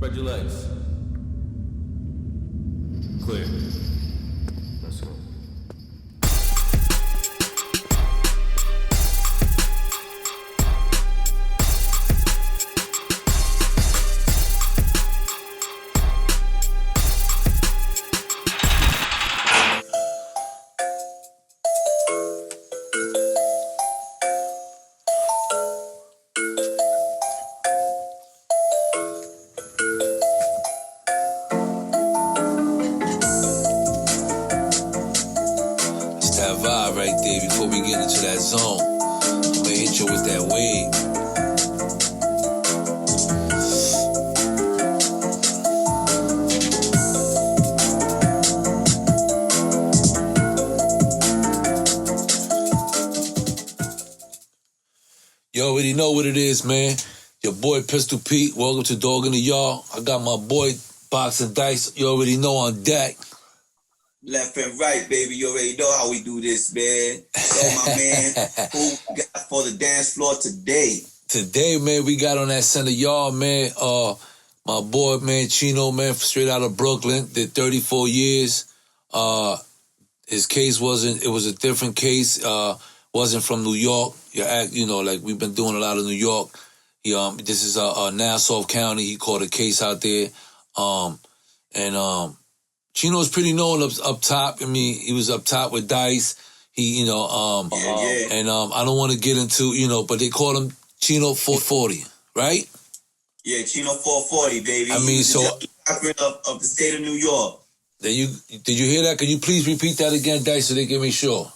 Spread your legs. Clear. Let's go. That vibe right there before we get into that zone. I'm gonna hit you with that wave. You already know what it is, man. Your boy Pistol Pete. Welcome to Dog in the Yard. I got my boy Box and Dice. You already know on deck. Left and right, baby. You already know how we do this, man. So, my man, who we got for the dance floor today? Today, man, we got on that center yard, man. My boy, man, Chino, man, straight out of Brooklyn, did 34 years. His case it was a different case. Wasn't from New York. You know, like we've been doing a lot of New York. This is Nassau County. He caught a case out there. Chino's pretty known up top. I mean, he was up top with Dice. And I don't want to get into, but they call him Chino 440, right? Yeah, Chino 440, baby. I mean, so of the state of New York. Did you hear that? Can you please repeat that again, Dice, so they can make sure?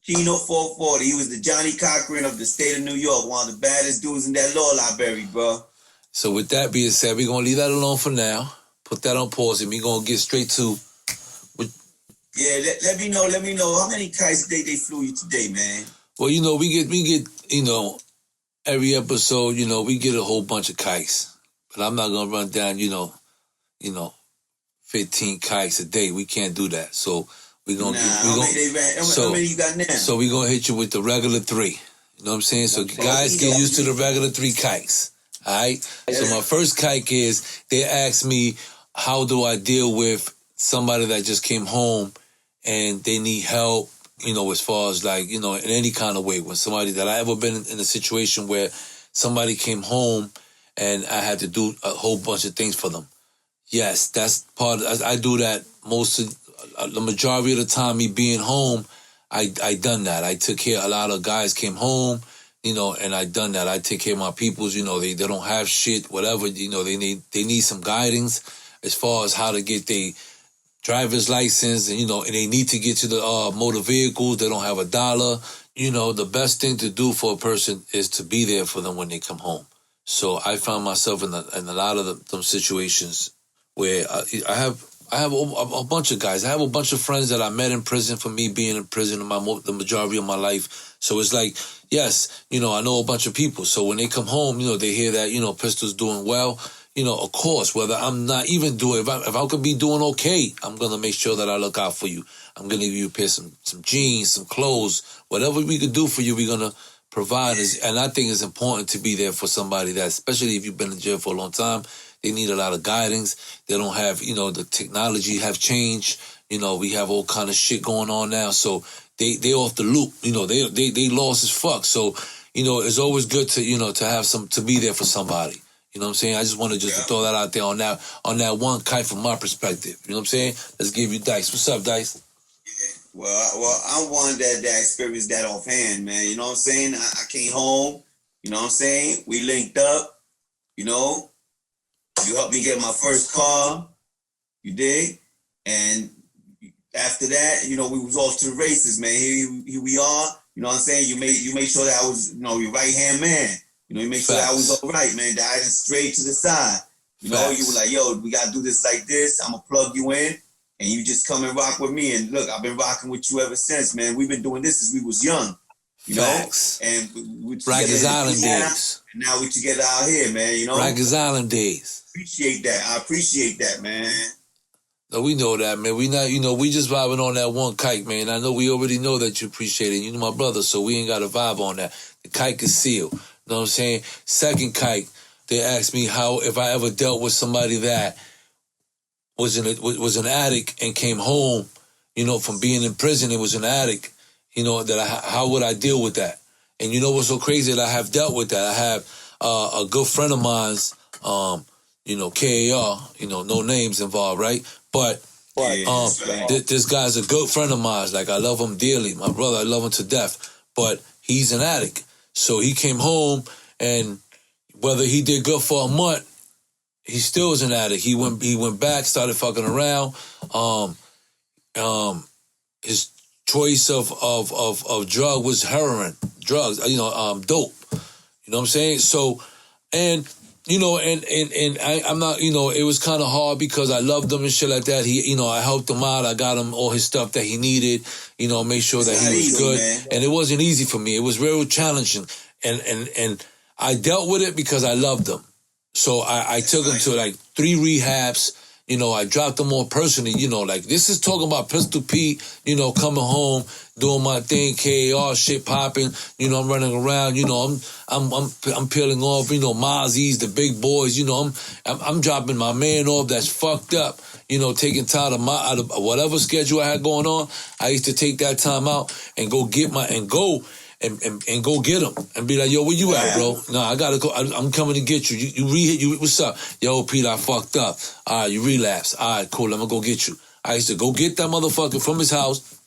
Chino 440. He was the Johnny Cochran of the state of New York, one of the baddest dudes in that law library, bro. So with that being said, we're gonna leave that alone for now. Put that on pause, and we're gonna get straight to. Yeah, let me know how many kites they flew you today, man. Well, we get every episode, we get a whole bunch of kites, but I'm not gonna run down 15 kites a day. We can't do that. So we're gonna how many you got now? So we're gonna hit you with the regular 3. You know what I'm saying? So guys, get used to the regular 3 kites. All right. Yeah. So my first kite is they asked me, how do I deal with somebody that just came home and they need help, as far as in any kind of way. When somebody that I ever been in a situation where somebody came home and I had to do a whole bunch of things for them. Yes, that's part of, I do that the majority of the time, me being home, I done that. I took care, a lot of guys came home, and I done that. I take care of my peoples, they don't have shit, whatever, they need some guidance as far as how to get their driver's license, and they need to get to the motor vehicles. They don't have $1. The best thing to do for a person is to be there for them when they come home. So I found myself in a lot of them situations where I have a bunch of guys. I have a bunch of friends that I met in prison for me being in prison the majority of my life. So it's like, yes, I know a bunch of people. So when they come home, they hear that, Pistol's doing well. Of course, whether I'm not even doing, if I could be doing okay, I'm going to make sure that I look out for you. I'm going to give you a pair some jeans, some clothes, whatever we could do for you, we're going to provide. And I think it's important to be there for somebody that, especially if you've been in jail for a long time, they need a lot of guidance. They don't have, the technology have changed. We have all kind of shit going on now. So they off the loop. They lost as fuck. So, it's always good to, to have to be there for somebody. You know what I'm saying? I just wanted to throw that out there on that one kite from my perspective. You know what I'm saying? Let's give you Dice. What's up, Dice? Yeah. Well, I'm one that experienced that offhand, man. You know what I'm saying? I came home. You know what I'm saying? We linked up. You helped me get my first car. You dig? And after that, we was off to the races, man. Here we are. You know what I'm saying? You made sure that I was, your right-hand man. You make sure that I was all right, man. That I didn't stray to the side. You were like, yo, we got to do this like this. I'm going to plug you in, and you just come and rock with me. And look, I've been rocking with you ever since, man. We've been doing this since we was young, And we Rikers Island days. And now we together out here, man, Rikers Island days. Appreciate that. I appreciate that, man. No, we know that, man. We not, we just vibing on that one kite, man. I know we already know that you appreciate it. You know my brother, so we ain't got to vibe on that. The kite is sealed. You know what I'm saying? Second kite, they asked me if I ever dealt with somebody that was an addict and came home, you know, from being in prison. It was an addict, you know, how would I deal with that? And you know what's so crazy, that I have dealt with that. I have a good friend of mine's, you know, KAR, you know, no names involved, right? But this guy's a good friend of mine. Like, I love him dearly. My brother, I love him to death. But he's an addict. So he came home, and whether he did good for a month, he still was an addict. He went back, started fucking around. His choice of drug was heroin, drugs, you know, dope. You know what I'm saying? So, and you know, and I'm not, you know, it was kind of hard because I loved him and shit like that. He, you know, I helped him out. I got him all his stuff that he needed, you know, made sure that he was good. Man. And it wasn't easy for me. It was real challenging. And I dealt with it because I loved him. So I took him to like 3 rehabs. You know, I dropped him on personally, you know, like this is talking about Pistol Pete, you know, coming home, doing my thing, KAR shit popping, you know, I'm running around, you know, I'm peeling off, you know, Mozzie's, the big boys, you know, I'm dropping my man off that's fucked up, you know, taking time out of whatever schedule I had going on. I used to take that time out and go get and go get him and be like, yo, where you at, bro? No, I gotta go. I'm coming to get you. You what's up? Yo, Pete, I fucked up. All right, you relapsed. All right, cool. I'm gonna go get you. I used to go get that motherfucker from his house,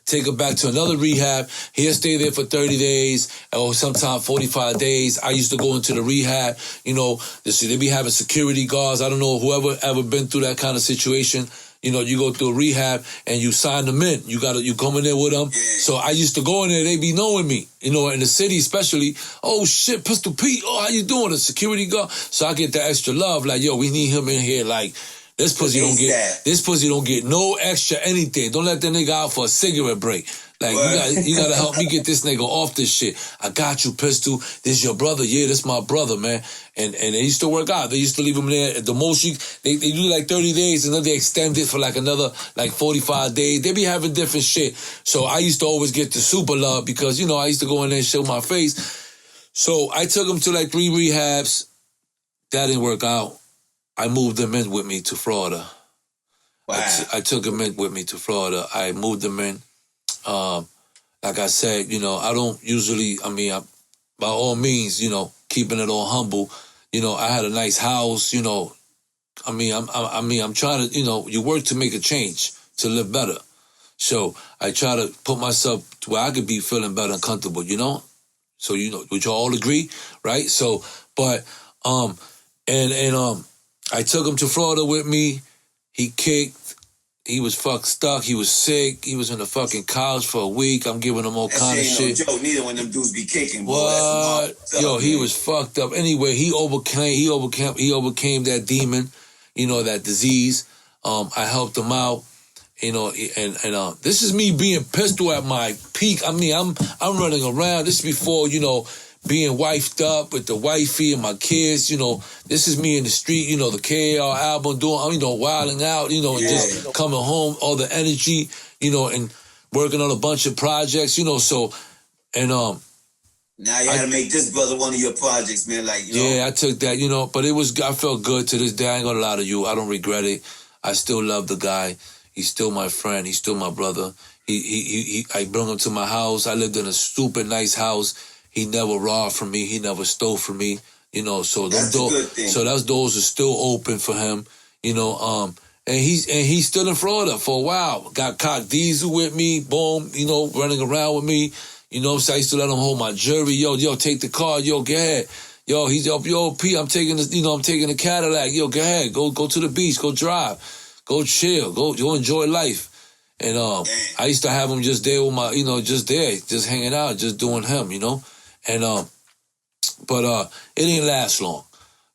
take him back to another rehab. He'll stay there for 30 days or sometimes 45 days. I used to go into the rehab. You know, they be having security guards. I don't know whoever ever been through that kind of situation. You know, you go through a rehab and you sign them in. You coming in with them. So I used to go in there. They be knowing me. You know, in the city especially. Oh shit, Pistol Pete. Oh, how you doing? A security guard. So I get that extra love. Like, yo, we need him in here. Like, this pussy don't get no extra anything. Don't let that nigga out for a cigarette break. Like, you gotta help me get this nigga off this shit. I got you, Pistol. This your brother. Yeah, this my brother, man. And they used to work out. They used to leave him there. At the most, they do like 30 days, and then they extend it for like another, like 45 days. They be having different shit. So I used to always get the super love because, you know, I used to go in there and show my face. So I took him to like 3 rehabs. That didn't work out. I moved them in with me to Florida. Wow. I took him in with me to Florida. I moved them in. Like I said, you know, I don't usually, by all means, you know, keeping it all humble, you know, I had a nice house, you know, I'm trying to, you know, you work to make a change, to live better. So I try to put myself to where I could be feeling better and comfortable, you know? So, you know, would you all agree? Right? So, but, I took him to Florida with me. He kicked. He was stuck. He was sick. He was in the fucking couch for a week. I'm giving him all kind of shit. No joke neither when them dudes be kicking. What? Yo, he was fucked up. Anyway, he overcame that demon, you know, that disease. I helped him out, you know, and this is me being pistol at my peak. I'm running around. This is before, you know, being wifed up with the wifey and my kids, you know, this is me in the street, you know, the KAR album doing, you know, wilding out, you know, and just coming home, all the energy, you know, and working on a bunch of projects, you know, so, and, now you gotta make this brother one of your projects, man, like, you know. Yeah, I took that, you know, but I felt good to this day. I ain't gonna lie to you. I don't regret it. I still love the guy. He's still my friend. He's still my brother. I brought him to my house. I lived in a super nice house. He never robbed from me. He never stole from me. You know, so those doors are still open for him. You know, and he's still in Florida for a while. Got Cock Diesel with me. Boom. You know, running around with me. You know, so I used to let him hold my jewelry. Yo, take the car. Yo, go ahead. Yo, yo, P, I'm taking the Cadillac. Yo, go ahead. Go to the beach. Go drive. Go chill. Go enjoy life. And I used to have him just there with my, you know, just hanging out, just doing him, you know. And but it didn't last long,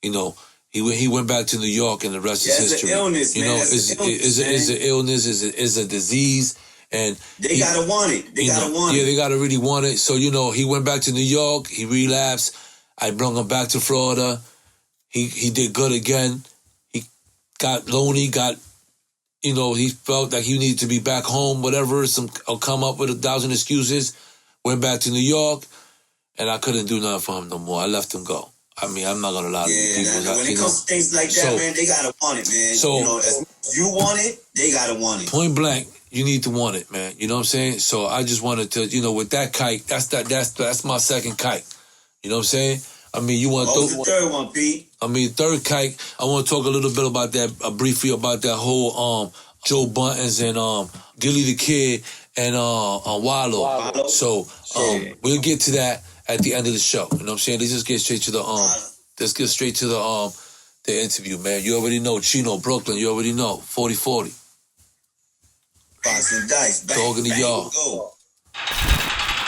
you know. He went back to New York, and the rest is history. It's an illness, you know, it's an illness, is a disease, and they gotta want it. They gotta want it. Yeah, they gotta really want it. So, you know, he went back to New York. He relapsed. I brought him back to Florida. He did good again. He got lonely. You know, he felt like he needed to be back home. Whatever. I'll come up with 1,000 excuses. Went back to New York. And I couldn't do nothing for him no more. I let him go. I mean, I'm not gonna lie to you people. When it comes to things like that, man, they gotta want it, man. So, you know, as you want it, they gotta want it. Point blank, you need to want it, man. You know what I'm saying? So I just wanted to, you know, with that kite, that's my second kite. You know what I'm saying? I mean, you want the third one, Pete? I mean, third kite. I want to talk a little bit about that, briefly about that whole Joe Buttons and Gilly the Kid and Wallow. So we'll get to that at the end of the show. You know what I'm saying? Let's just get straight to the let's get straight to the interview, man. You already know Chino, Brooklyn. You already know 40-40. Box and dice, bang, Dog in the bang, yard. go.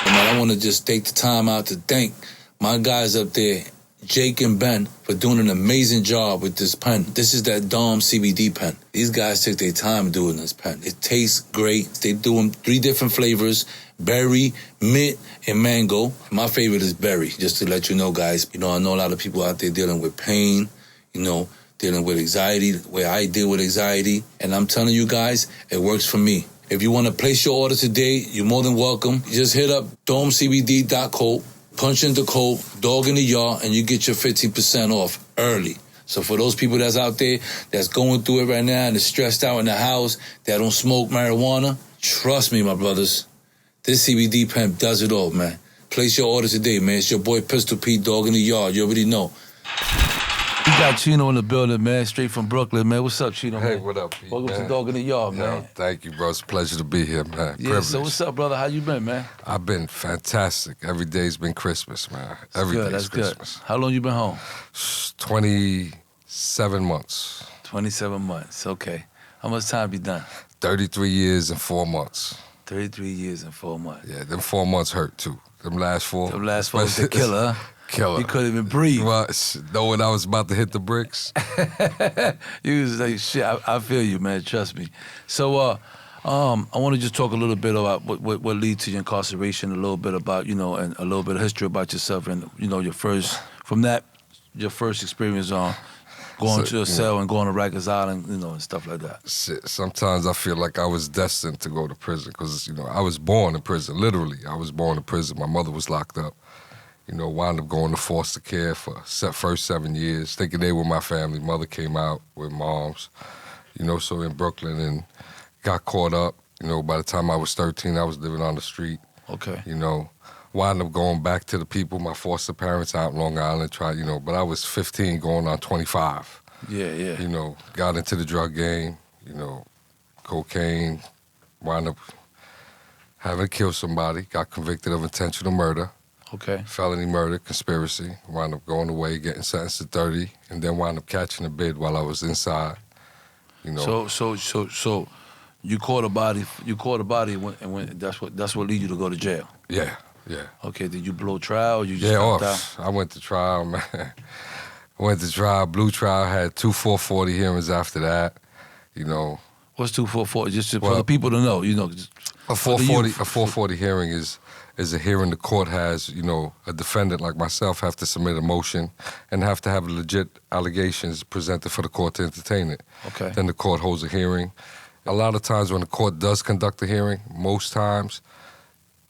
Man, I want to just take the time out to thank my guys up there, Jake and Ben, for doing an amazing job with this pen. This is that Dom CBD pen. These guys took their time doing this pen. It tastes great. They do them 3 different flavors: berry, mint, and mango. My favorite is berry, just to let you know, guys. You know, I know a lot of people out there dealing with pain, you know, dealing with anxiety, the way I deal with anxiety. And I'm telling you guys, it works for me. If you want to place your order today, you're more than welcome. You just hit up domecbd.co, punch in the code, Dog in the Yard, and you get your 15% off early. So for those people that's out there that's going through it right now and is stressed out in the house, that don't smoke marijuana, trust me, my brothers, this CBD pen does it all, man. Place your order today, man. It's your boy Pistol Pete, Dog in the Yard. You already know. We got Chino in the building, man, straight from Brooklyn, man. What's up, Chino, man? Hey, what up, Pete, Welcome man? to Dog in the Yard, man. Thank you, bro. It's a pleasure to be here, man. Yeah, Privilege. so what's up, brother? How you been, man? I've been fantastic. Every day's been Christmas, man. Every day's That's Christmas. good. How long you been home? 27 months. 27 months, okay. How much time you done? 33 years and 4 months. 33 years and 4 months. Yeah, them 4 months hurt, too. Them last 4. Them last 4 was the killer, huh? Killer. You couldn't even breathe. Well, knowing I was about to hit the bricks. You was like, shit, I feel you, man. Trust me. So, I want to just talk a little bit about what led to your incarceration, a little bit about, you know, and a little bit of history about yourself and, you know, your first experience on going to a cell and going to Rikers Island, you know, and stuff like that. Shit, sometimes I feel like I was destined to go to prison because, you know, I was born in prison, literally. I was born in prison. My mother was locked up. You know, wound up going to foster care for first 7 years, thinking they were my family. Mother came out with moms, you know, so in Brooklyn, and got caught up. You know, by the time I was 13, I was living on the street. Okay. You know, wound up going back to the people, my foster parents out in Long Island, you know, but I was 15 going on 25. Yeah. You know, got into the drug game, you know, cocaine, wound up having to kill somebody, got convicted of intentional murder. Okay. Felony murder, conspiracy, wound up going away, getting sentenced to 30, and then wound up catching a bid while I was inside. You know. So you caught a body. And when that's what led you to go to jail. Yeah. Okay. Did you blow trial? Or you just Yeah, out? I went to trial, man. I went to trial, blew trial, had 2 440 hearings after that. You know. What's 2 440? Just for the people to know, you know. A 440 hearing is a hearing the court has, you know, a defendant like myself have to submit a motion and have to have legit allegations presented for the court to entertain it. Okay. Then the court holds a hearing. A lot of times when the court does conduct a hearing, most times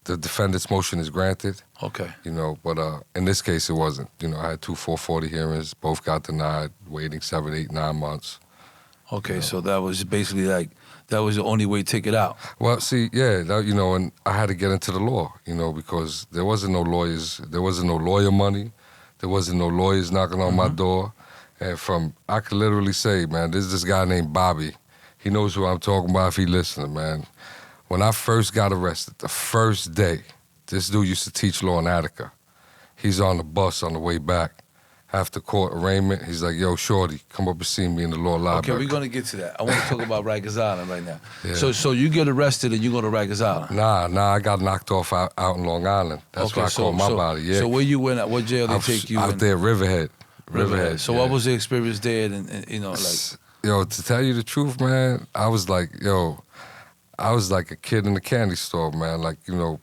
the defendant's motion is granted. Okay. You know, but in this case it wasn't. You know, I had 2 440 hearings, both got denied, waiting 7, 8, 9 months. Okay, you know. So that was basically like, that was the only way to take it out. Well, see, yeah, you know, and I had to get into the law, you know, because there wasn't no lawyers, there wasn't no lawyer money, there wasn't no lawyers knocking on my door. And I could literally say, man, there's this guy named Bobby. He knows who I'm talking about if he listening, man. When I first got arrested, the first day, this dude used to teach law in Attica. He's on the bus on the way back. After court arraignment, he's like, yo, shorty, come up and see me in the law library. Okay, we're going to get to that. I want to talk about Rikers Island right now. Yeah. So you get arrested and you go to Rikers Island? Nah, I got knocked off out in Long Island. That's where I caught my body, yeah. So where you went at? What jail they take you in? Out there, Riverhead. So what was the experience there? And you know, like... Yo, to tell you the truth, man, I was like a kid in the candy store, man. Like, you know,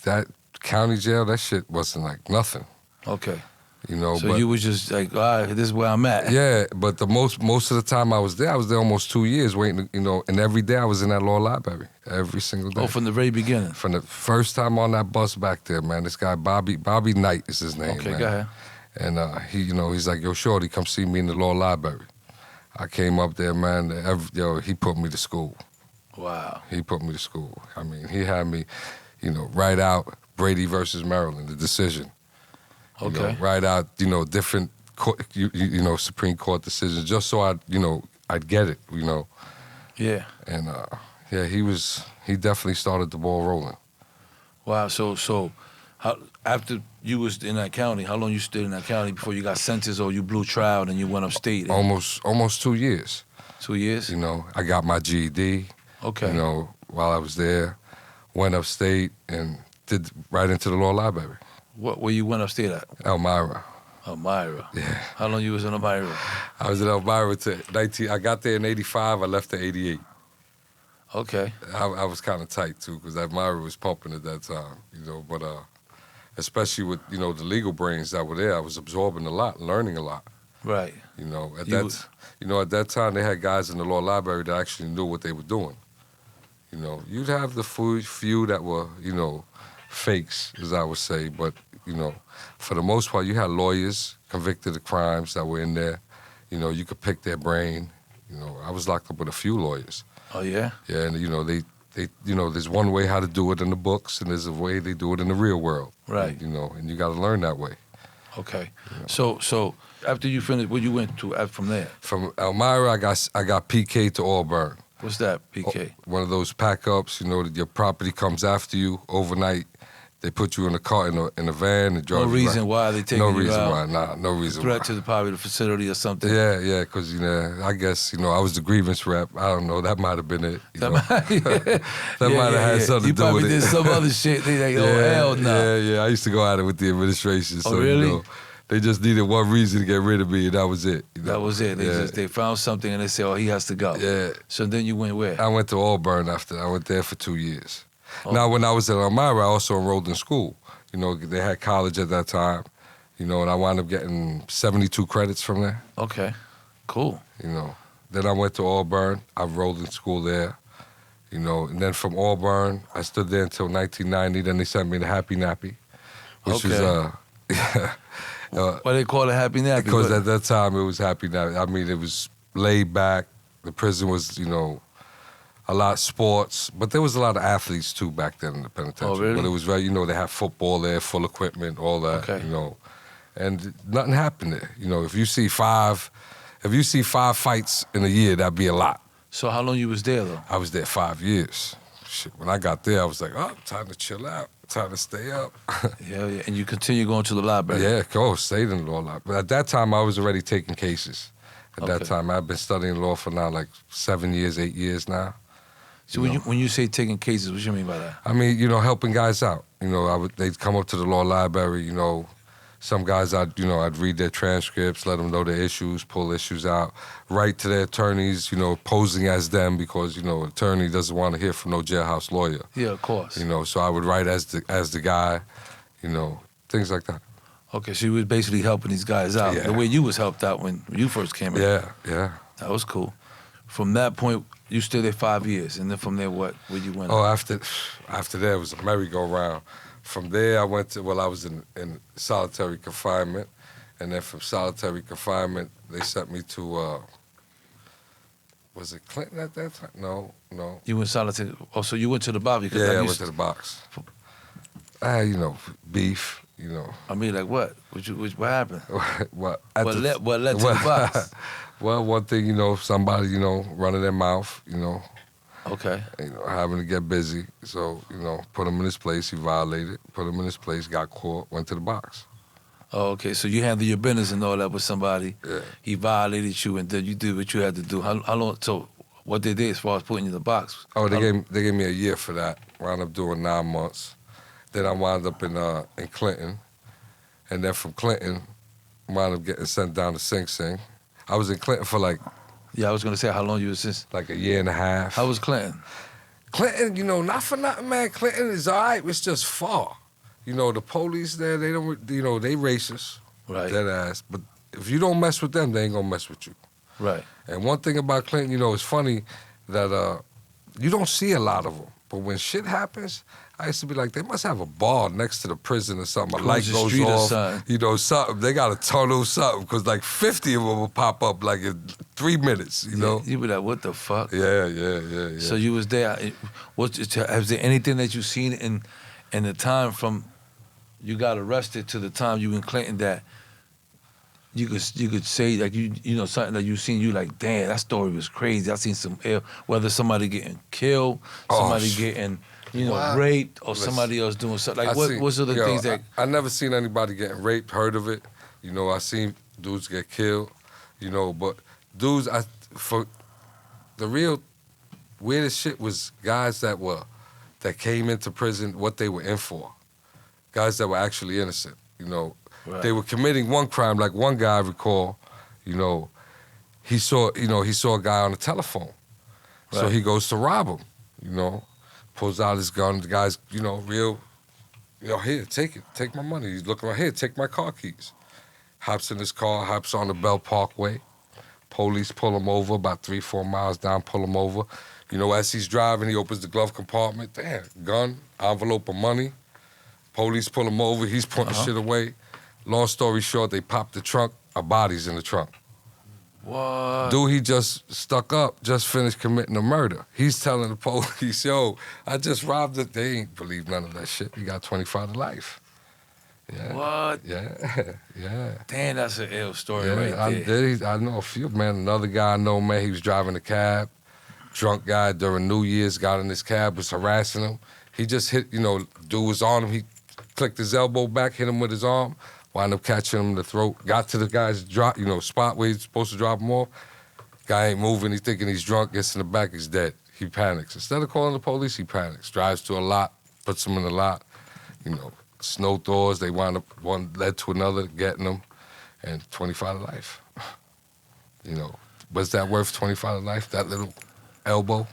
that county jail, that shit wasn't like nothing. Okay. You know, so you was just like, all right, this is where I'm at. Yeah, but the most of the time I was there almost 2 years waiting, you know, and every day I was in that law library, every single day. Oh, from the very beginning? From the first time on that bus back there, man, this guy, Bobby Knight is his name, okay, man. Go ahead. And he's like, yo, shorty, come see me in the law library. I came up there, man. He put me to school. Wow. He put me to school. I mean, he had me, write out Brady versus Maryland, the decision. Okay. Write out, different, Supreme Court decisions, just so I'd get it, Yeah. And he definitely started the ball rolling. Wow. So, after you was in that county, how long you stayed in that county before you got sentenced or you blew trial and you went upstate? Almost 2 years. 2 years? I got my GED. Okay. While I was there, went upstate and did right into the law library. Where you went upstate at? Elmira. Elmira. Yeah. How long you was in Elmira? I was in Elmira I got there in 85, I left in 88. Okay. I was kind of tight too, because Elmira was pumping at that time, but especially with, the legal brains that were there, I was absorbing a lot, learning a lot. Right. At that time, they had guys in the law library that actually knew what they were doing. You'd have the few that were, fakes, as I would say, but, for the most part, you had lawyers convicted of crimes that were in there. You could pick their brain. I was locked up with a few lawyers. Oh, yeah? Yeah, and, they there's one way how to do it in the books, and there's a way they do it in the real world. Right. And you got to learn that way. Okay. So after you finished, where you went to from there? From Elmira, I got PK to Auburn. What's that, PK? One of those pack-ups, that your property comes after you overnight. They put you in a car, in a van. And drive No reason why they taking you out? No reason why, nah, no reason why. Threat to probably the facility or something? Yeah, because, I guess, I was the grievance rep. I don't know, that might have been it. That might have had something to do with it. You probably did some other shit. They like, hell no. Yeah, I used to go at it with the administration. Oh, so, really? They just needed one reason to get rid of me, and that was it. That was it. They found something, and they said, he has to go. Yeah. So then you went where? I went to Auburn after. I went there for 2 years. Oh. Now, when I was at Elmira, I also enrolled in school. They had college at that time, and I wound up getting 72 credits from there. Okay, cool. Then I went to Auburn. I enrolled in school there, and then from Auburn, I stood there until 1990. Then they sent me to Happy Nappy, which was, why they call it Happy Nappy? Because at that time, it was Happy Nappy. I mean, it was laid back. The prison was, a lot of sports, but there was a lot of athletes too back then in the penitentiary. Oh, really? But it was very, they had football there, full equipment, all that, Okay. and nothing happened there. If you see five fights in a year, that'd be a lot. So how long you was there though? I was there 5 years. Shit, when I got there, I was like, time to chill out, time to stay up. Yeah, and you continue going to the library? Yeah, of course, stayed in the law library. But at that time, I was already taking cases. At that time, I've been studying law for now like 7 years, 8 years now. So when you say taking cases, what you mean by that? I mean, helping guys out. They'd come up to the law library, some guys I'd read their transcripts, let them know their issues, pull issues out, write to their attorneys, posing as them because, attorney doesn't want to hear from no jailhouse lawyer. Yeah, of course. So I would write as the guy, things like that. Okay, so you was basically helping these guys out the way you was helped out when you first came in. Yeah. That was cool. From that point, you stayed there 5 years, and then from there, where you went? Oh, after that, it was a merry-go-round. From there, I was in solitary confinement, and then from solitary confinement, they sent me to, was it Clinton at that time? No. You went solitary, so you went to the box? Because I went to the box. Beef, I mean, like what? What happened? what led to the box? Well, one thing, somebody, running their mouth, Okay. Having to get busy. So, put him in his place, he violated, put him in his place, got caught, went to the box. Oh, okay. So you handled your business and all that with somebody. Yeah. He violated you, and then you did what you had to do. How long? So what they did as far as putting you in the box? Oh, they gave me a year for that. Wound up doing 9 months. Then I wound up in Clinton, and then from Clinton, wound up getting sent down to Sing Sing. I was in Clinton for like. Yeah, I was gonna say how long you was since. Like a year and a half. How was Clinton? Clinton, not for nothing, man. Clinton is all right. It's just far. The police there, they don't. They racist. Right. Dead ass. But if you don't mess with them, they ain't gonna mess with you. Right. And one thing about Clinton, it's funny that you don't see a lot of them. But when shit happens, I used to be like, they must have a bar next to the prison or something. A light the goes street or off, something. you know, something. They got a tunnel, something, because like 50 of them will pop up like in 3 minutes, you know? You be like, what the fuck? Yeah. So you was there. Has there anything that you seen in the time from you got arrested to the time you in Clinton that you could say like you know something that you seen, you like, damn, that story was crazy. I seen some whether somebody getting killed, somebody getting raped, or somebody else doing something. Like what's the things that I never seen anybody getting raped, heard of it. You know, I seen dudes get killed, you know, but dudes for the real weirdest shit was guys that came into prison what they were in for. Guys that were actually innocent, you know. Right. They were committing one crime, like one guy I recall, you know, he saw a guy on the telephone. Right. So he goes to rob him, you know, pulls out his gun, the guy's, you know, real, you know, here, take it, take my money. He's looking right here, take my car keys. Hops in his car, hops on the Bell Parkway. Police pull him over about 3-4 miles down, pull him over. You know, as he's driving, he opens the glove compartment, damn, gun, envelope of money. Police pull him over, he's putting shit away. Long story short, they pop the trunk, a body's in the trunk. What? Dude, he just stuck up, just finished committing a murder. He's telling the police, yo, I just robbed it. They ain't believe none of that shit. He got 25 to life. Yeah. What? Yeah. Damn, that's an ill story right there. I know a few, man. Another guy I know, man, he was driving a cab. Drunk guy during New Year's, got in his cab, was harassing him. He just hit, you know, dude was on him. He clicked his elbow back, hit him with his arm. Wound up catching him in the throat. Got to the guy's spot where he's supposed to drop him off. Guy ain't moving. He's thinking he's drunk. Gets in the back. He's dead. He panics. Instead of calling the police, he panics. Drives to a lot. Puts him in the lot. You know, snow thaws. They wind up, one led to another, getting him, and 25 to life. You know, was that worth 25 to life? That little elbow?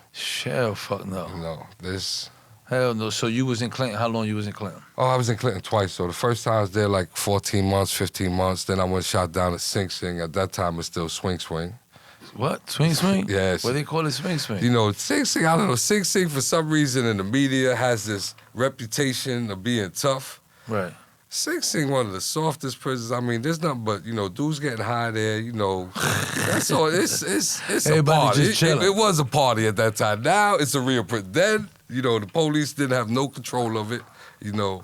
Hell, fuck no. You know, this. Hell no. So you was in Clinton. How long you was in Clinton? Oh, I was in Clinton twice. So the first time I was there like 14 months, 15 months. Then I went shot down at Sing Sing. At that time, it was still Swing Swing. What? Swing Swing? Yes. What they call it, Swing Swing? You know, Sing Sing, I don't know. Sing Sing, for some reason in the media, has this reputation of being tough. Right. Sing Sing, one of the softest prisons. I mean, there's nothing but, you know, dudes getting high there, you know. That's all. It's a party. It was a party at that time. Now it's a real prison. Then, you know, the police didn't have no control of it. You know,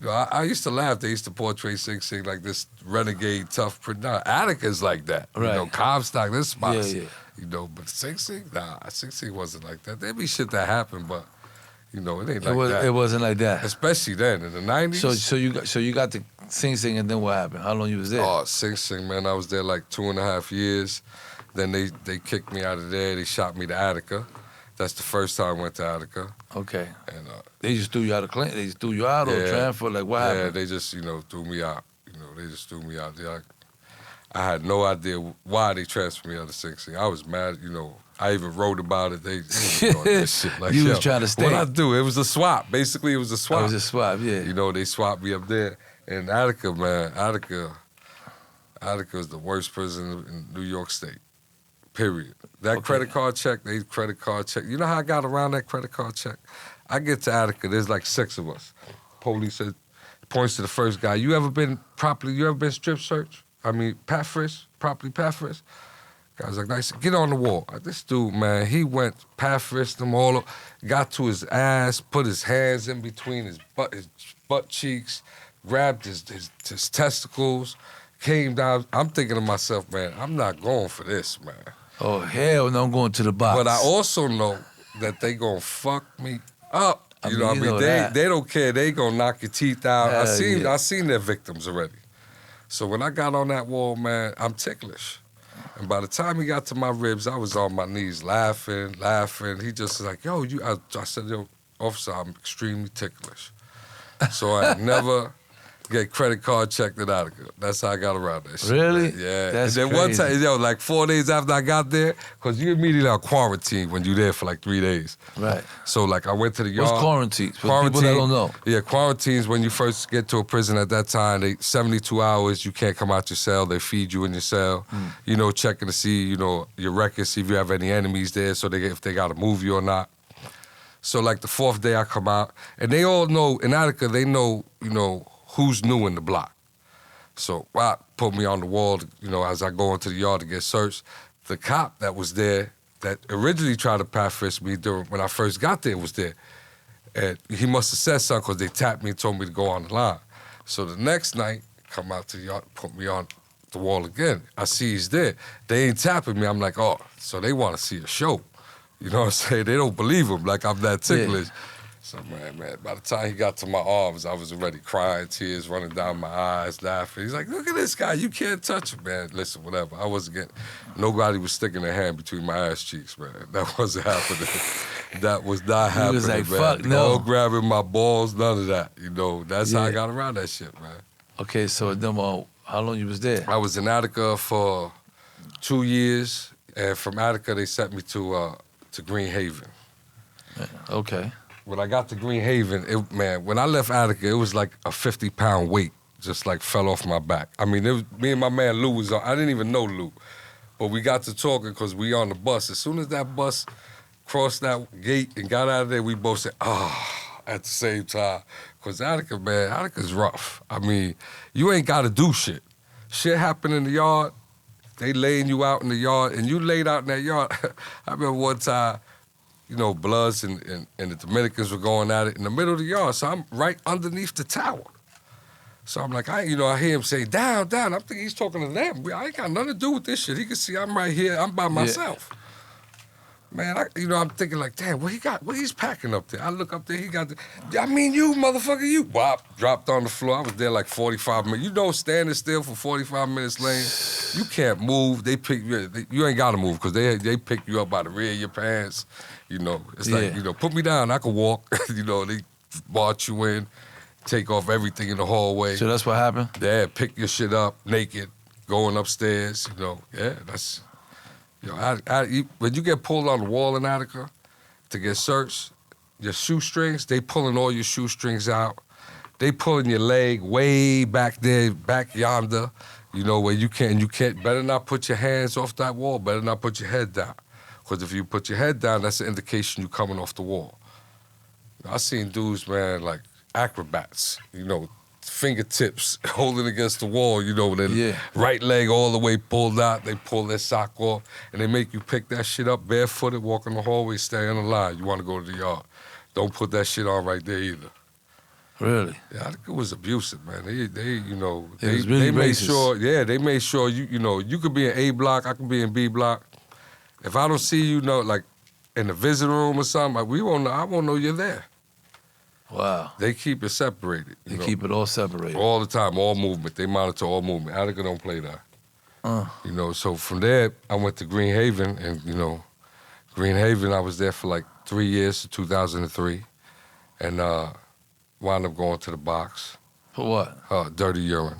I used to laugh. They used to portray Sing Sing like this renegade, tough prison. Nah, Attica's like that. Right. You know, Comstock, this spots. Yeah. You know, but Sing Sing, nah, Sing Sing wasn't like that. There be shit that happened, but, you know, it ain't like that. It wasn't like that. Especially then, in the 90s. So you got to Sing Sing, and then what happened? How long you was there? Oh, Sing Sing, man, I was there like 2.5 years. Then they kicked me out of there. They shot me to Attica. That's the first time I went to Attica. Okay. And they just threw you out of Clinton? They just threw you out or transfer? Like, what happened? Yeah, they just, you know, threw me out. You know, they just threw me out there. I had no idea why they transferred me out of Sing Sing. I was mad, you know. I even wrote about it. They doing this shit. Like, you was trying to stay. What I do? It was a swap. Basically, it was a swap. It was a swap, yeah. You know, they swapped me up there. And Attica, man, Attica is the worst prison in New York State. Period. That credit card check, You know how I got around that credit card check? I get to Attica, there's like 6 of us. Police points to the first guy. You ever been strip searched? I mean, properly pat frisked? Guy's like, nice, get on the wall. This dude, man, he went pat frisked him all up, got to his ass, put his hands in between his butt cheeks, grabbed his testicles, came down. I'm thinking to myself, man, I'm not going for this, man. Oh, hell no, I'm going to the box. But I also know that they gonna fuck me up. You know what I mean? They don't care. They gonna knock your teeth out. I seen their victims already. So when I got on that wall, man, I'm ticklish. And by the time he got to my ribs, I was on my knees laughing. He just was like, yo, I said, yo, officer, I'm extremely ticklish. So I never get credit card checked in Attica. That's how I got around that shit. Really? Man. Yeah. That's and then one crazy. time, like 4 days after I got there, because you immediately are quarantined when you're there for like 3 days. Right. So like I went to the yard. What's quarantine? For people that don't know. Yeah, quarantines when you first get to a prison at that time, they 72 hours, you can't come out your cell, they feed you in your cell, you know, checking to see, you know, your records, see if you have any enemies there, so if they got to move you or not. So like the 4th day I come out, and they all know, in Attica, they know, you know, who's new in the block. So Rock put me on the wall, you know, as I go into the yard to get searched. The cop that was there, that originally tried to pat-frisk me when I first got there, was there. And he must have said something because they tapped me and told me to go on the line. So the next night, come out to the yard, put me on the wall again. I see he's there. They ain't tapping me. I'm like, oh, so they want to see a show. You know what I'm saying? They don't believe him, like I'm that ticklish. Yeah. So, man, by the time he got to my arms, I was already crying, tears running down my eyes, laughing. He's like, look at this guy, you can't touch him, man. Listen, whatever. I wasn't getting, nobody was sticking their hand between my ass cheeks, man. That wasn't happening. That was not happening, was like, man. fuck no. No grabbing my balls, none of that. You know, that's how I got around that shit, man. Okay, so then how long you was there? I was in Attica for 2 years, and from Attica, they sent me to Green Haven. Okay. When I got to Green Haven, when I left Attica, it was like a 50-pound weight just like fell off my back. I mean, it was, me and my man Lou was on. I didn't even know Lou, but we got to talking because we on the bus. As soon as that bus crossed that gate and got out of there, we both said, at the same time. Because Attica, man, Attica's rough. I mean, you ain't got to do shit. Shit happen in the yard, they laying you out in the yard, and you laid out in that yard. I remember one time, you know, Bloods and the Dominicans were going at it in the middle of the yard, so I'm right underneath the tower. So I'm like, I hear him say, down, down. I'm thinking he's talking to them. I ain't got nothing to do with this shit. He can see I'm right here, I'm by myself. Man, I'm thinking like, damn, what he's packing up there? I look up there, he got you, motherfucker, you. Whop, dropped on the floor. I was there like 45 minutes. You know, standing still for 45 minutes, Lane, you can't move. They pick you, you ain't gotta move because they pick you up by the rear of your pants. You know, it's like, put me down, I can walk. You know, they march you in, take off everything in the hallway. So that's what happened? Yeah, pick your shit up, naked, going upstairs, that's... when you get pulled on the wall in Attica to get searched, your shoestrings, they pulling all your shoestrings out. They pulling your leg way back there, back yonder, where you can't, better not put your hands off that wall, better not put your head down. Because if you put your head down, that's an indication you coming off the wall. I seen dudes, man, like acrobats, fingertips holding against the wall, with their right leg all the way pulled out. They pull their sock off, and they make you pick that shit up barefooted, walk in the hallway, stay on the line. You want to go to the yard. Don't put that shit on right there either. Really? Yeah, I think it was abusive, man. They really made racist. sure, they made sure you could be in A block, I could be in B block. If I don't see you, like in the visitor room or something, I won't know you're there. Wow. They keep it separated. They keep it all separated. All the time, all movement. They monitor all movement. Attica don't play that. So from there, I went to Green Haven, and, Green Haven, I was there for like 3 years, 2003, and wound up going to the box. For what? Dirty urine.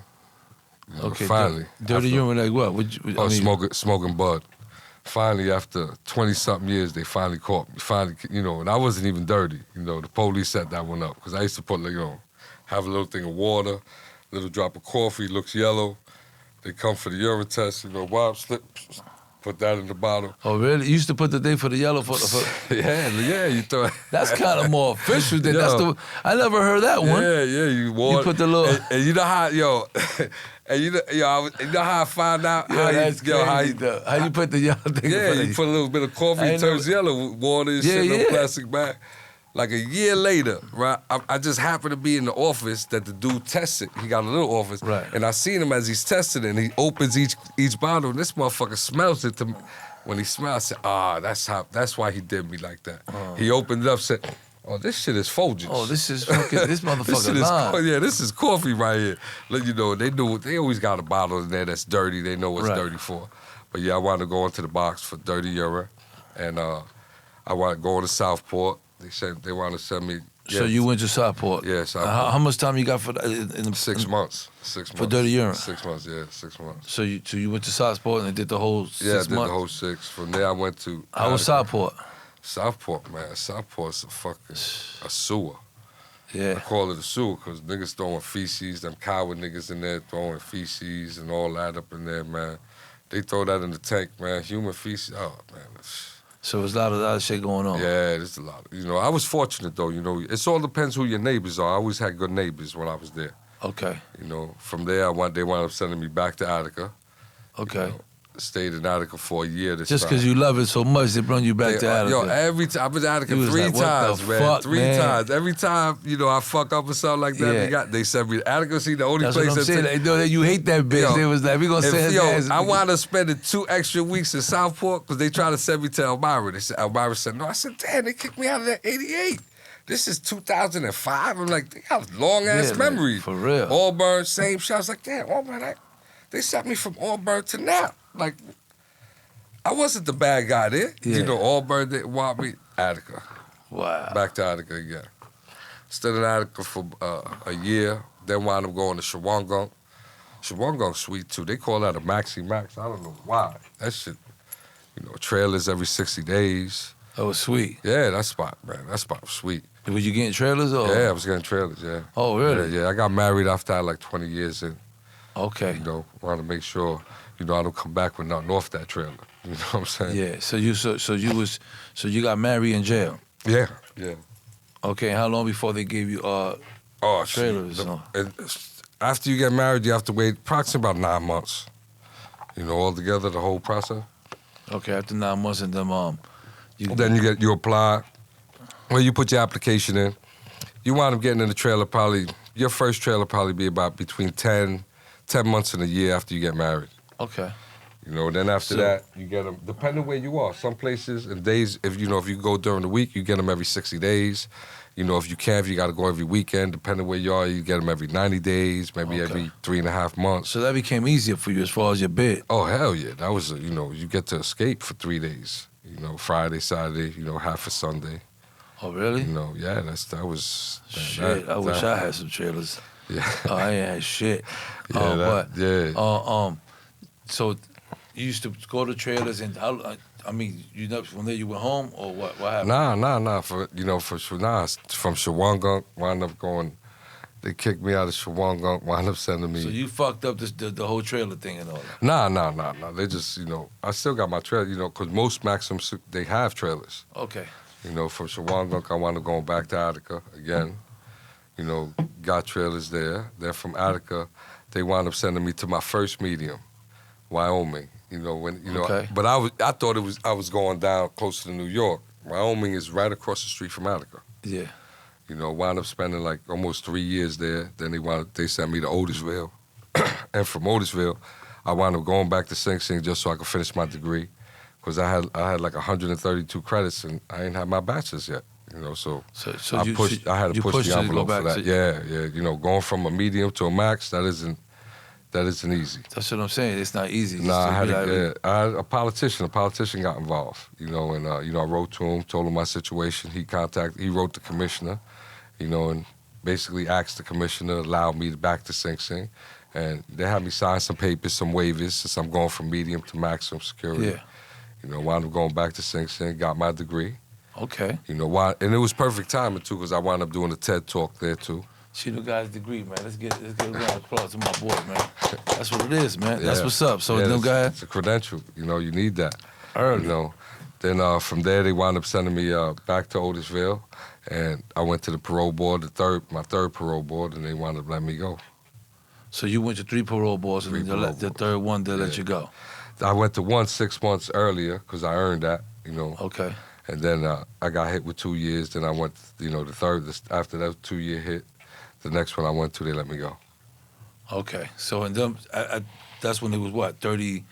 Okay, finally. Dirty urine like what? Smoking bud. Finally, after 20-something years, they finally caught me. Finally, and I wasn't even dirty. The police set that one up. Because I used to put, have a little thing of water, little drop of coffee, looks yellow. They come for the urine test, put that in the bottle. Oh, really? You used to put the thing for the yellow for Yeah, you throw it. That's kind of more official than I never heard that one. Yeah, you water. You put the little... And you know how, and you know how I found out? How you put the yellow thing? Yeah, you put a little bit of coffee, it turns yellow, water and shit in a plastic bag. Like a year later, right, I just happened to be in the office that the dude tested. He got a little office. Right. And I seen him as he's testing it, and he opens each bottle, and this motherfucker smells it to me. When he smells, I said, that's why he did me like that. He opened it up, said, oh, this shit is Folgers. Oh, this is fucking, this motherfucker lying. This is coffee right here. Let you know, they always got a bottle in there that's dirty. They know what's dirty for. But yeah, I wanted to go into the box for dirty urine. And I wanted to go to Southport. They wanted to send me So you went to Southport. Yeah, Southport. How much time you got for that? In 6 months. 6 months. For dirty urine? 6 months, yeah, 6 months. So you went to Southport and did the whole 6 Yeah, I months? did the whole 6. From there, I went to... How was Southport? Southport, man. Southport's a sewer. Yeah. I call it a sewer because niggas throwing feces, them coward niggas in there throwing feces and all that up in there, man. They throw that in the tank, man. Human feces, oh, man. So there's a lot of shit going on. Yeah, there's a lot. You know, I was fortunate, though. You know, it all depends who your neighbors are. I always had good neighbors when I was there. Okay. You know, from there, they wound up sending me back to Attica. Okay. You know, stayed in Attica for a year this Just time. because you love it so much, they bring you back to Attica. Yo, every time, I've been to Attica You was 3 like, what times, the man. fuck, 3 man? times. Every time, you know, I fuck up or something like that, Yeah. they send me to Attica. See, the only That's place what I'm saying. that They know that you hate that bitch. Yo, They was like, we gonna send his ass. I wound up spending 2 extra weeks in Southport because they tried to send me to Elmira. They said, Elmira said, no. I said, damn, they kicked me out of that 88. This is 2005. I'm like, they got long-ass Yeah, memory. for real. Auburn, same shit. I was like, damn, Auburn, they sent me from Auburn to now. Like, I wasn't the bad guy there. Yeah. You know, Auburn didn't want me. Attica. Wow. Back to Attica again. Stayed in Attica for a year. Then wound up going to Shawangunk. Shawangunk sweet too. They call that a maxi max. I don't know why. That shit, you know, trailers every 60 days. That was sweet. Yeah, that spot, man. That spot was sweet. Was you getting trailers or? Yeah, I was getting trailers, yeah. Oh, really? Yeah. I got married after I had like 20 years in. Okay. You know, wanted to make sure, you know, I don't come back with nothing off that trailer. You know what I'm saying? Yeah. So you got married in jail. Yeah. Okay. How long before they gave you trailers? After you get married, you have to wait approximately about 9 months. You know, altogether, the whole process. Okay. After 9 months, and then Then you apply. Well, you put your application in. You wind up getting in the trailer your first trailer probably be about between 10 months and a year after you get married. Okay. You know, then after that, you get them, depending where you are. Some places and days, if you go during the week, you get them every 60 days. You know, if you got to go every weekend. Depending where you are, you get them every 90 days, maybe every 3.5 months. So that became easier for you as far as your bid. Oh, hell yeah. That was, you get to escape for 3 days. You know, Friday, Saturday, half a Sunday. Oh, really? You know, yeah, that was... Shit, I wish I had some trailers. Yeah. Oh, I ain't had shit. Yeah, So you used to go to trailers and, from there you went home or what happened? Nah. From Shawangunk, wound up going... They kicked me out of Shawangunk, wound up sending me... So you fucked up the whole trailer thing and all that? Nah. They just, I still got my trailer, because most Maxims, they have trailers. Okay. From Shawangunk, I wound up going back to Attica again. Got trailers there. Then from Attica, they wound up sending me to my first medium, Wyoming. Okay. But I thought I was going down closer to New York. Wyoming is right across the street from Attica. Yeah. Wound up spending like almost 3 years there. Then they sent me to Otisville. And from Otisville, I wound up going back to Sing Sing just so I could finish my degree. Because I had like 132 credits and I ain't had my bachelor's yet. So I had to push the envelope for that. Yeah. Going from a medium to a max, that isn't easy. That's what I'm saying. It's not easy. Nah, I had a politician. A politician got involved, and I wrote to him, told him my situation. He wrote the commissioner, and basically asked the commissioner to allow me back to Sing Sing. And they had me sign some papers, some waivers, since I'm going from medium to maximum security. Yeah. Wound up going back to Sing Sing, got my degree. Okay. And it was perfect timing, too, because I wound up doing a TED Talk there, too. Chino got his degree, man. Let's get a round of applause to my boy, man. That's what it is, man. That's what's up. So them guys... It's a credential. You need that. Early. Then from there, they wound up sending me back to Otisville. And I went to the parole board, my third parole board, and they wound up letting me go. So you went to 3 parole boards, and the third one, they let you go? I went to one 6 months earlier, because I earned that, Okay. And then I got hit with 2 years. Then I went, the third, after that 2-year hit, the next one I went to, they let me go. Okay. So that's when it was what, 30?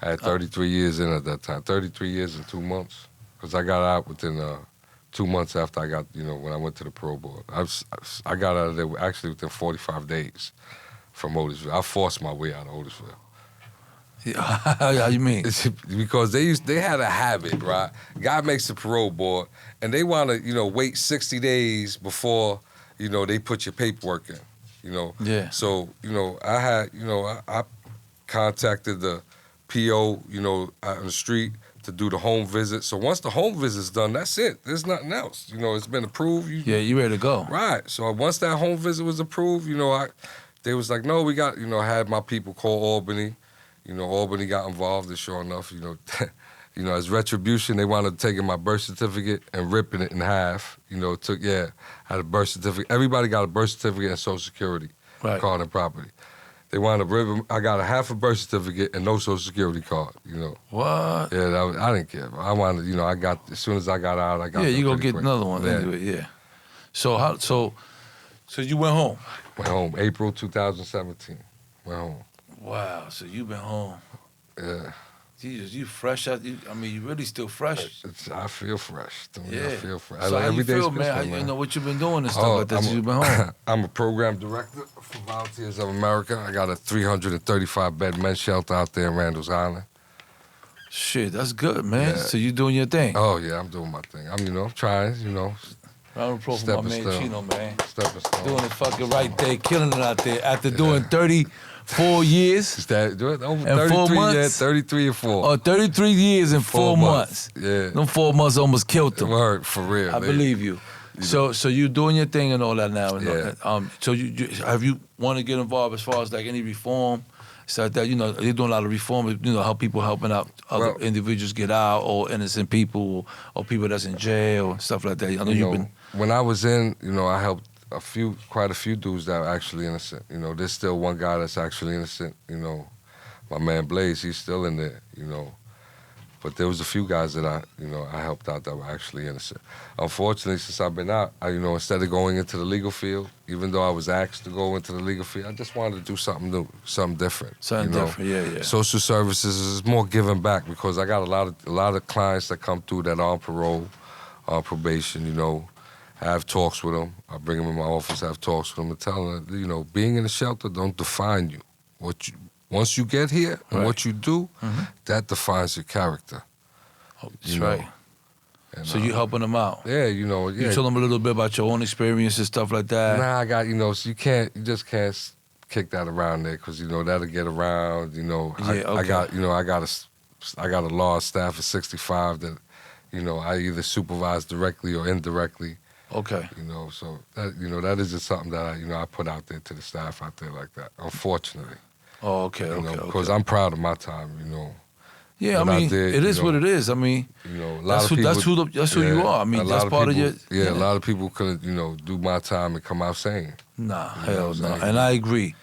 I had 33 years in at that time. 33 years and 2 months. Because I got out within 2 months after I got, when I went to the parole board. I got out of there actually within 45 days from Otisville. I forced my way out of Otisville. How you mean? Because they had a habit, right? Guy makes the parole board, and they want to, wait 60 days before, they put your paperwork in, Yeah. So, I had, I contacted the PO, out on the street to do the home visit. So once the home visit's done, that's it. There's nothing else. It's been approved. You ready to go. Right. So once that home visit was approved, they was like, no, we got, I had my people call Albany. Albany got involved, and sure enough, as retribution, they wound up taking my birth certificate and ripping it in half. I had a birth certificate. Everybody got a birth certificate and Social Security card and property. They wound up ripping. I got a half a birth certificate and no Social Security card. What? Yeah, I didn't care. I wanted, I got as soon as I got out, I got. Yeah, you gonna get quick. another one anyway. Yeah. So you went home. Went home April 2017. Went home. Wow. So you been home. Yeah. Jesus, you fresh out. You really still fresh. I feel fresh. Yeah. I feel fresh. So how you feel, Christmas, man? How you know what you've been doing and stuff like that since you've been home? I'm a program director for Volunteers of America. I got a 335-bed men's shelter out there in Randall's Island. Shit, that's good, man. Yeah. So you doing your thing. Oh, yeah, I'm doing my thing. I'm, trying, Round of applause for my man Stone. Chino, man. Stepping stone. Doing it fucking right there, killing it out there. After doing 34 years Is that over and 33, 4 months? Yeah, 33 and 4. or 33 years and 4 months. Yeah. Them 4 months almost killed It them. hurt, for real. I believe you. So you doing your thing and all that now. Yeah. So you have you want to get involved as far as like any reform? So that they're doing a lot of reform. Help people helping out other individuals get out, or innocent people, or people that's in jail, stuff like that. I know you've been. When I was in, I helped quite a few dudes that are actually innocent. There's still one guy that's actually innocent. My man Blaze, he's still in there. But there was a few guys that I helped out that were actually innocent. Unfortunately, since I've been out, instead of going into the legal field, even though I was asked to go into the legal field, I just wanted to do something new, something different. Something different, yeah. Social services is more giving back because I got a lot of clients that come through that are on parole, on probation. I have talks with them. I bring them in my office, have talks with them, and tell them, being in a shelter don't define you. Once you get here and what you do, that defines your character. That's right. And, so you helping them out? Yeah, You tell them a little bit about your own experience and stuff like that. Nah, I got, so you just can't kick that around there because that'll get around. I got a law staff of 65 that, I either supervise directly or indirectly. Okay. So that is just something that I put out there to the staff out there like that. Unfortunately. Oh, okay, Because I'm proud of my time, Yeah, it is what it is. A lot of people, that's who you are. That's part of your. Yeah, a lot of people couldn't, do my time and come out sane. Nah, hell no. And I agree.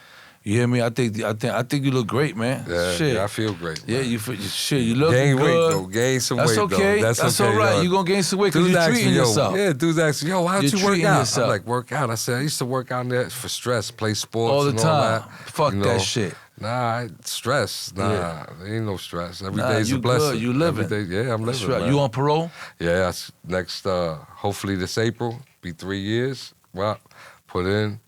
You hear me? I think you look great, man. Yeah, shit. I feel great. Man. Yeah, you look gain good. Weight, though. Gain some weight, okay. though. That's okay, all right. yo. You gonna gain some weight because you're treating yourself. Yeah, dudes ask me, why don't you work out? Yourself. I'm like, work out. I said, I used to work out there for stress, play sports all the and time. All that. Fuck that shit. Nah, stress. Nah, there ain't no stress. Every day's you a blessing. Good. You living. Every day, yeah, I'm living. That's right. Man. You on parole? Yeah, next, hopefully this April, be 3 years. Well, put in.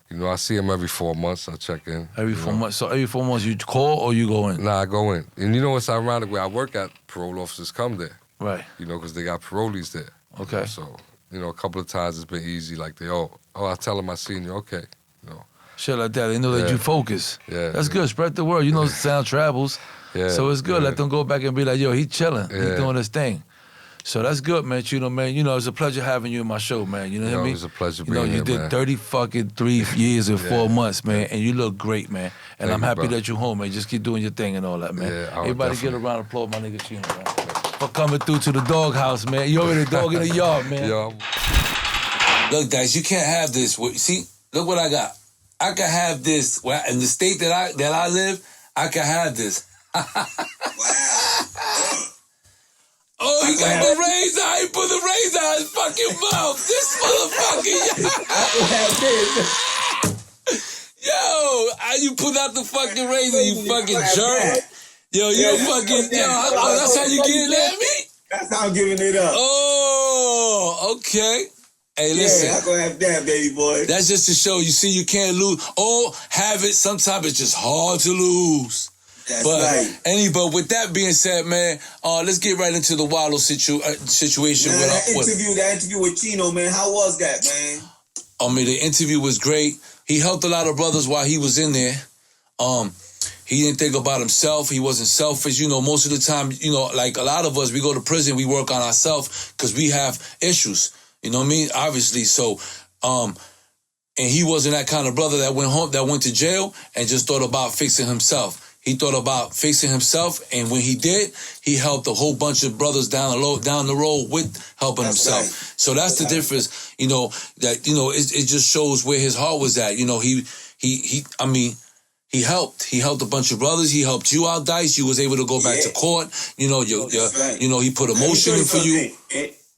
I see him every 4 months. I check in. Every 4 months. So every 4 months you call or you go in? Nah, I go in. And what's ironic? Where I work at, parole officers come there. Right. Because they got parolees there. Okay. So, a couple of times it's been easy. Like I tell them I seen you. Okay. Shit like that. They know that you focus. Yeah. That's good. Spread the word. Sound travels. Yeah. So it's good. Yeah. Let them go back and be like, yo, he chilling. Yeah. He doing his thing. So that's good, man. Chino, man. It's a pleasure having you in my show, man. You know what I mean? It was a pleasure being here, you did man. 33 years and 4 months, man, and you look great, man. And I'm happy that you're home, man. Just keep doing your thing and all that, man. Yeah, Everybody definitely. get a round of applause, my nigga Chino, man. For coming through to the doghouse, man. You already a dog in the yard, man. Yo. Look, guys, you can't have this. See, look what I got. I can have this. In the state that I live, I can have this. Wow. Oh, he got the razor. He put the razor in his fucking mouth. This motherfucker. Yo, you put out the fucking razor, you fucking jerk. Yo, you fucking, that's how you getting at me? That's how I'm giving it up. Oh, okay. Hey, listen. Yeah, I'm gonna have that, baby boy. That's just to show, you see, you can't lose. Oh, have it. Sometimes it's just hard to lose. That's but right. But with that being said, man, let's get right into the Wallow situation. Man, that interview with Chino, man, how was that, man? I mean, the interview was great. He helped a lot of brothers while he was in there. He didn't think about himself. He wasn't selfish. You know, most of the time, you know, like a lot of us, we go to prison, we work on ourselves because we have issues. You know what I mean? Obviously. So, and he wasn't that kind of brother that went home, that went to jail and just thought about fixing himself. He thought about fixing himself, and when he did, he helped a whole bunch of brothers down the road with helping himself. Right. So that's the difference, you know, that, you know, it just shows where his heart was at. You know, he helped. He helped a bunch of brothers. He helped you out, Dice. You was able to go back to court. You know, right. You know, he put a motion in for you.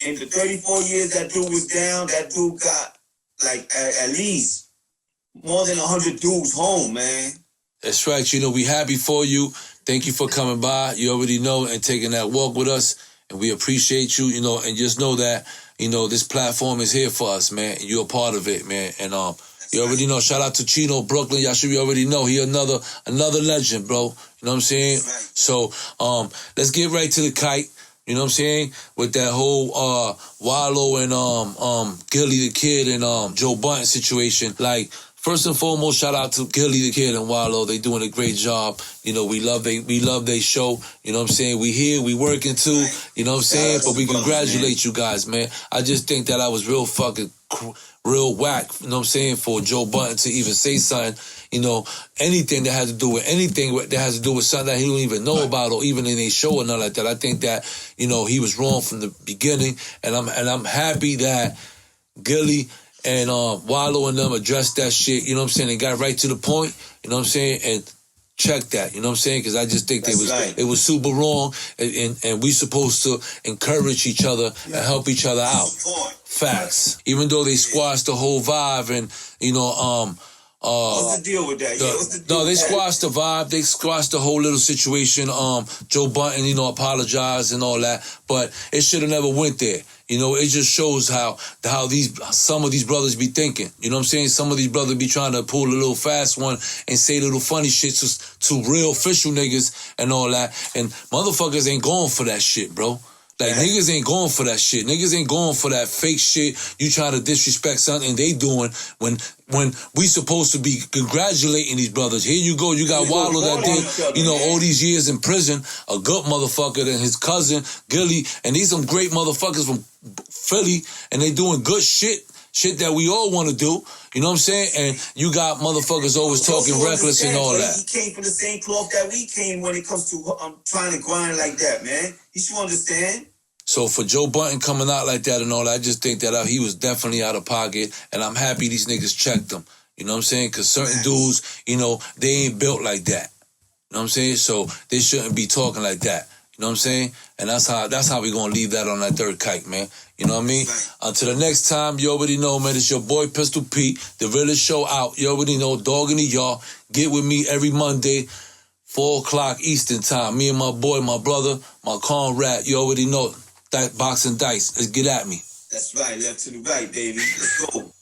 In the 34 years that dude was down, that dude got like at least more than 100 dudes home, man. That's right. You know, we happy for you. Thank you for coming by. You already know, and taking that walk with us. And we appreciate you, you know, and just know that, you know, this platform is here for us, man. You're a part of it, man. And you already know, shout out to Chino, Brooklyn. Y'all should already know he another legend, bro. You know what I'm saying? Right. So let's get right to the kite. You know what I'm saying? With that whole Wallow and Gilly the Kid and Joe Button situation. Like, first and foremost, shout out to Gilly the Kid and Wallow. They doing a great job. You know, we love they show. You know what I'm saying? We here, we working too. You know what I'm saying? But we congratulate you guys, man. I just think that I was real whack, you know what I'm saying, for Joe Button to even say something, you know, anything that has to do with something that he don't even know about, or even in a show or nothing like that. I think that, you know, he was wrong from the beginning, and I'm happy that Gilly and Wallow and them addressed that shit, you know what I'm saying, and got right to the point, you know what I'm saying, and check that, you know what I'm saying, because I just think it was super wrong, and we supposed to encourage each other and help each other out. Facts. Even though they squashed the whole vibe, and, you know, what's the deal with that? They squashed the vibe. They squashed the whole little situation. Joe Button, you know, apologized and all that, but it should have never went there. You know, it just shows how some of these brothers be thinking. You know what I'm saying? Some of these brothers be trying to pull a little fast one and say little funny shit to real official niggas and all that. And motherfuckers ain't going for that shit, bro. Like, niggas ain't going for that shit. Niggas ain't going for that fake shit. You try to disrespect something they doing when we supposed to be congratulating these brothers. Here you go. You got Wallow that did, you know, all these years in prison. A good motherfucker, and his cousin, Gilly. And these some great motherfuckers from Philly. And they doing good shit that we all want to do. You know what I'm saying? And you got motherfuckers always talking reckless and all that. He came from the same cloth that we came when it comes to trying to grind like that, man. You should understand. So for Joe Button coming out like that and all that, I just think that he was definitely out of pocket. And I'm happy these niggas checked him. You know what I'm saying? Because certain dudes, you know, they ain't built like that. You know what I'm saying? So they shouldn't be talking like that. You know what I'm saying? And that's how we gonna leave that on that third kite, man. You know what I mean? Until the next time, you already know, man, it's your boy Pistol Pete, the realest show out. You already know, Dog in the Yard. Get with me every Monday, 4 o'clock Eastern time. Me and my boy, my brother, my comrade. You already know, that boxing dice. Let's get at me. That's right, left to the right, baby. Let's go.